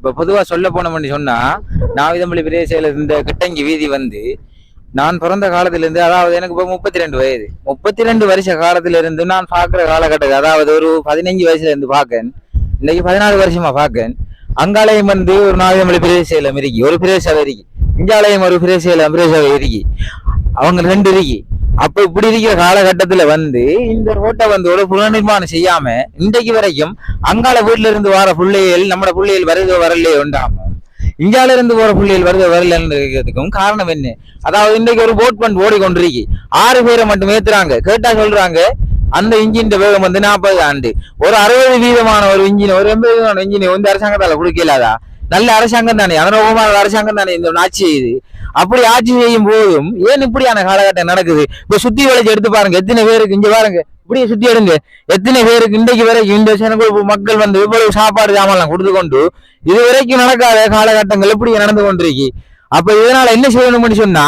இப்ப பொதுவா சொல்ல போனோம்னு சொன்னா நாவிதம்பள்ளி பிரதேசத்துல இந்த கிட்டங்கி வீதி வந்து நான் பிறந்த காலத்திலிருந்து, அதாவது எனக்கு இப்போ 32 வயது, 32 வருஷ காலத்துல இருந்து நான் பாக்குற காலகட்டம், அதாவது ஒரு 15 வயசுல இருந்து பாக்கேன், இன்னைக்கு 14 வருஷமா பாக்கேன். அங்காலயம் வந்து ஒரு நாவிதம்பள்ளி பிரதேசம் இருக்கி, ஒரு பிரதேசம் இருக்கி, இங்காலயம் ஒரு பிரதேசம் இருக்கி, அவங்க 2 இருக்கி. அப்ப இப்படி இருக்கிற காலகட்டத்துல வந்து இந்த ரோட்டை வந்து ஒரு புனர்நிர்மாணம் செய்யாம இன்றைக்கு வரைக்கும் அங்கால வீட்டுல இருந்து வர பிள்ளைகள் நம்ம பிள்ளைகள் வருதோ வரலையே உண்டாம இந்தியாவில இருந்து போற பிள்ளைகள் வருதோ வரலன்றதுக்கும் காரணம் என்ன? அதாவது இன்றைக்கு ஒரு போட் பண்ட் ஓடிக்கொண்டிருக்கு, 6 பேரை மட்டும் ஏத்துறாங்க. கேட்டா சொல்றாங்க அந்த இன்ஜின் வேகம் வந்து 40 ஆண்டு, ஒரு 60% ஒரு இன்ஜின், ஒரு 80% இன்ஜின் வந்து அரசாங்கத்தால கொடுக்கலாதா? நல்ல அரசாங்கம் தானே, அனுபவமான அரசாங்கம் தானே இந்த ஆட்சி செய்யுது. அப்படி ஆட்சி செய்யும் போதும் ஏன் இப்படியான காலகட்டம் நடக்குது? இப்ப சுத்தி வளைச்சு எடுத்து பாருங்க, எத்தனை பேருக்கு இங்க பாருங்க, இப்படியே சுத்தி எடுங்க, எத்தனை பேருக்கு இன்றைக்கு வரைக்கும் இந்த செனக்குழு மக்கள் வந்து இவ்வளவு சாப்பாடு சாமான் கொடுத்து கொண்டு இதுவரைக்கும் நடக்காத காலகட்டங்கள் இப்படி நடந்து கொண்டிருக்கு. அப்ப இதனால என்ன செய்யணும்னு சொன்னா,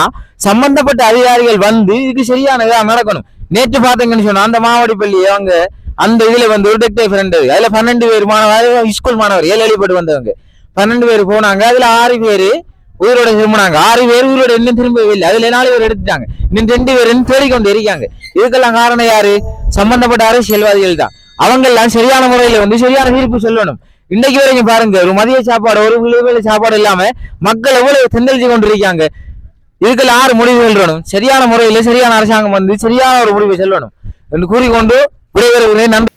சம்பந்தப்பட்ட அதிகாரிகள் வந்து இதுக்கு சரியானதா நடக்கணும். நேற்று பாத்தீங்கன்னு சொன்னா அந்த மாவடிப்பள்ளி அவங்க அந்த இதுல வந்து ஒரு டெக்டை ஃப்ரெண்டு, அதுல 12 பேர் மாணவர், ஸ்கூல் மாணவர், 7 அடிப்பட்டு வந்தவங்க 12 பேர் போனாங்க. அதுல 6 பேரு உயிரோட திரும்பினாங்க. 6 பேர் உயிரோட இன்னும் திரும்பவே இல்லை. அதுல 4 பேர் எடுத்துட்டாங்க, இன்னும் 2 பேர் தேடிக்கொண்டு இருக்காங்க. இதுக்கெல்லாம் காரணம் யாரு? சம்பந்தப்பட்ட அரசியல்வாதிகள் தான். அவங்க எல்லாம் சரியான முறையில வந்து சரியான தீர்ப்பு சொல்லணும். இன்றைக்கு வரைக்கும் பாருங்க, ஒரு மதிய சாப்பாடு, ஒரு வேளை சாப்பாடு இல்லாம மக்கள் எவ்வளவு தெந்தளிச்சு கொண்டிருக்காங்க. இதுக்கெல்லாம் 6 முடிவு சொல்லணும். சரியான முறையில சரியான அரசாங்கம் வந்து சரியான ஒரு முடிவை சொல்லணும் என்று கூறிக்கொண்டு விடைபெறுகிறேன். நன்றி.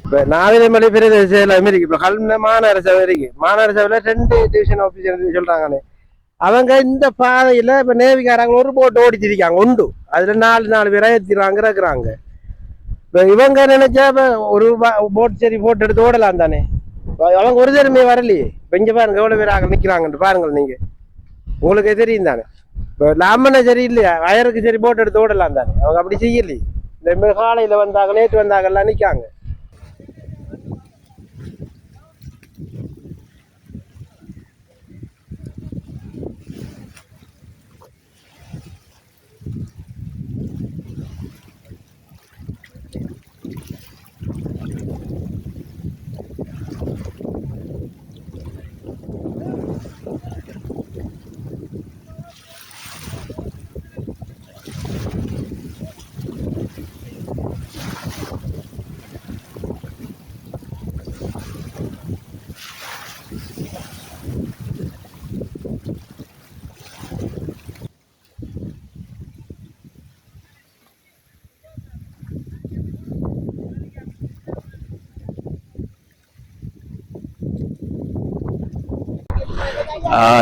இப்ப நாவிதம்பள்ளி பிரதேசம் இருக்கு. இப்ப கல்முனை மாநகர சபை இருக்கு. மாநகர சபையில 2 டிவிஷன் ஆபீசர் சொல்றாங்கன்னு, அவங்க இந்த பாதையில இப்ப நேவிக்காரங்க ஒரு போட் ஓடிச்சிருக்காங்க உண்டு. அதுல 4 பேரை ஏற்றிடுறாங்க இருக்கிறாங்க. இப்ப இவங்க நினைச்சா ஒரு போட் சரி போட் எடுத்து ஓடலாம் தானே. அவங்க ஒரு தருமே வரலையே. இப்ப இங்க பாருங்க எவ்வளவு பேர் நிக்கிறாங்கன்னு பாருங்க, நீங்க உங்களுக்கு தெரியும் தானே. இப்ப லாமனை சரி இல்லையா, வயருக்கு சரி போட் எடுத்து ஓடலாம் தானே. அவங்க அப்படி செய்யலையே. இந்த காலையில வந்தாங்க, நேற்று வந்தாங்க, எல்லாம் நிக்காங்க.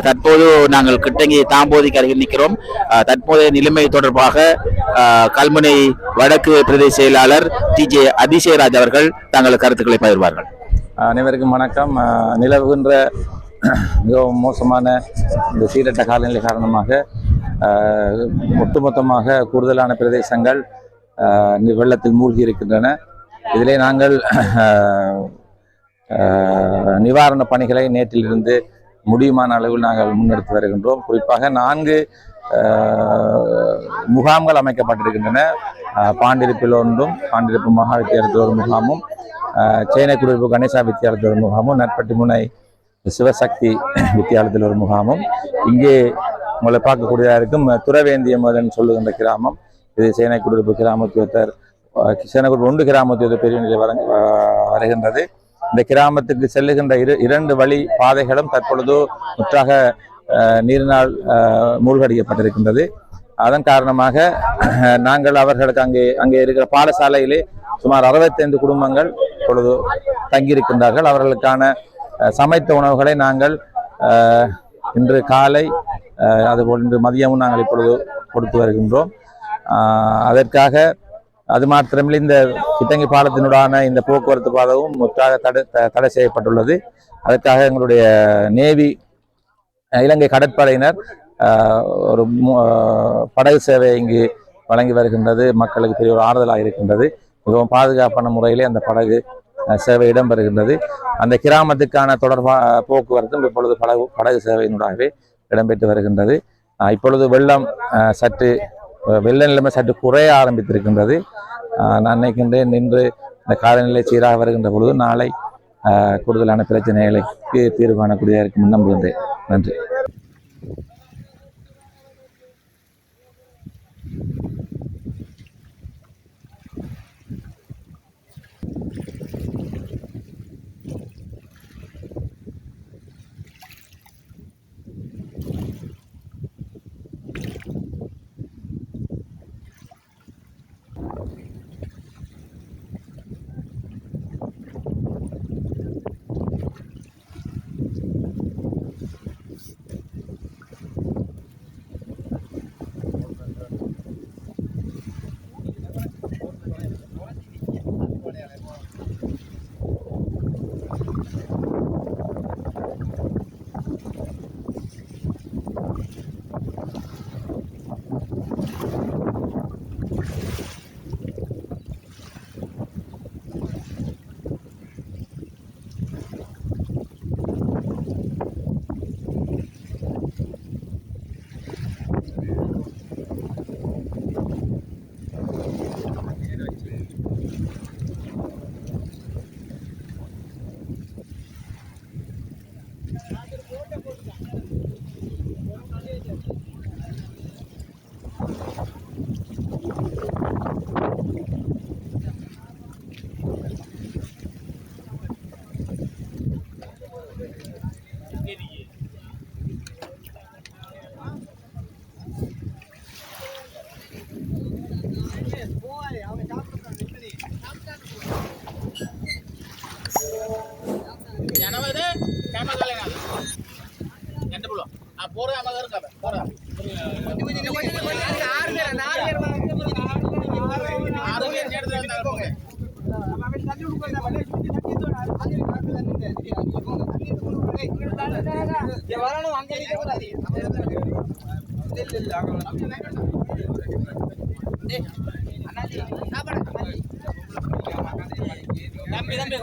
தற்போது நாங்கள் கிட்டங்கி தாம்போதிக்கு அருகில் நிற்கிறோம். தற்போதைய நிலைமை தொடர்பாக கல்முனை வடக்கு பிரதேச செயலாளர் TJ அதிசயராஜ் அவர்கள் தங்கள் கருத்துக்களை பகிர்வார்கள். அனைவருக்கும் வணக்கம். நிலவுகின்ற மிகவும் மோசமான இந்த சீரற்ற காலநிலை காரணமாக ஒட்டுமொத்தமாக கூடுதலான பிரதேசங்கள் வெள்ளத்தில் மூழ்கி இருக்கின்றன. இதிலே நாங்கள் நிவாரண பணிகளை நேற்றிலிருந்து முடியுமான அளவில் நாங்கள் முன்னெடுத்து வருகின்றோம். குறிப்பாக 4 முகாம்கள் அமைக்கப்பட்டிருக்கின்றன. பாண்டிருப்பில் ஒன்றும், பாண்டிருப்பு மகா வித்தியாலயத்தில் ஒரு முகாமும், சேனை குடியிருப்பு கணேசா வித்தியாலயத்தில் ஒரு முகாமும், நட்பட்டி முனை சிவசக்தி வித்தியாலயத்தில் ஒரு முகாமும், இங்கே உங்களை பார்க்கக்கூடியதாக இருக்கும் துறவேந்திய மதன் சொல்லுகின்ற கிராமம். இது சேனை குடியிருப்பு கிராமத்துவத்தர், சேனை குடியிருப்பு 1 கிராமத்துவத்தர் பெரிய நிலை வருகின்றது. இந்த கிராமத்துக்கு செல்லுகின்ற 2 வழி பாதைகளும் தற்பொழுது முற்றாக நீரினால் மூழ்கடிக்கப்பட்டிருக்கின்றது. அதன் காரணமாக நாங்கள் அவர்களுக்கு அங்கே இருக்கிற பாடசாலையிலே சுமார் 65 குடும்பங்கள் இப்பொழுது தங்கியிருக்கின்றார்கள். அவர்களுக்கான சமைத்த உணவுகளை நாங்கள் இன்று காலை அதுபோல் இன்று மதியமும் நாங்கள் இப்பொழுது கொடுத்து வருகின்றோம். அதற்காக அது மாத்திரமில்லை, இந்த கிட்டங்கி பாலத்தினுடான இந்த போக்குவரத்து பாதமும் முற்றாக தடை செய்யப்பட்டுள்ளது. அதற்காக எங்களுடைய நேவி இலங்கை கடற்படையினர் ஒரு படகு சேவை இங்கு வழங்கி வருகின்றது. மக்களுக்கு பெரிய ஒரு ஆறுதலாக இருக்கின்றது. மிகவும் பாதுகாப்பான முறையிலே அந்த படகு சேவை இடம்பெறுகின்றது. அந்த கிராமத்துக்கான போக்குவரத்தும் இப்பொழுது படகு சேவையினூடாகவே இடம்பெற்று வருகின்றது. இப்பொழுது வெள்ள நிலைமை சற்று குறைய ஆரம்பித்திருக்கின்றது. நான் நினைக்கின்றேன் இன்று இந்த காலநிலை சீராக வருகின்ற பொழுது நாளை கூடுதலான பிரச்சனைகளுக்கு தீர்வு காணக்கூடியதாக இருக்கும் நம்புகின்றேன். நன்றி.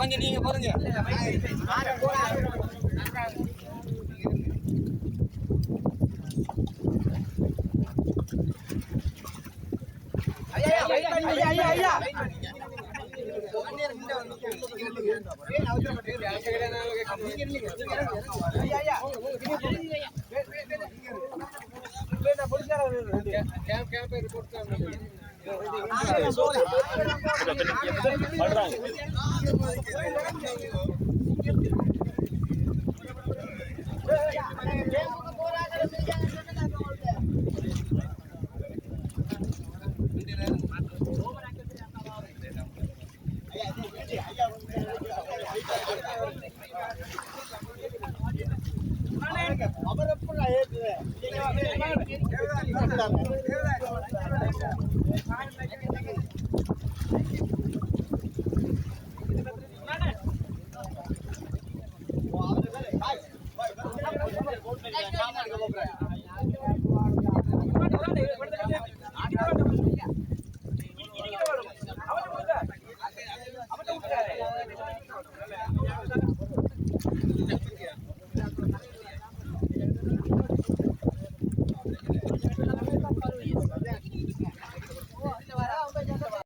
கொஞ்சம் நீங்க போறீங்க.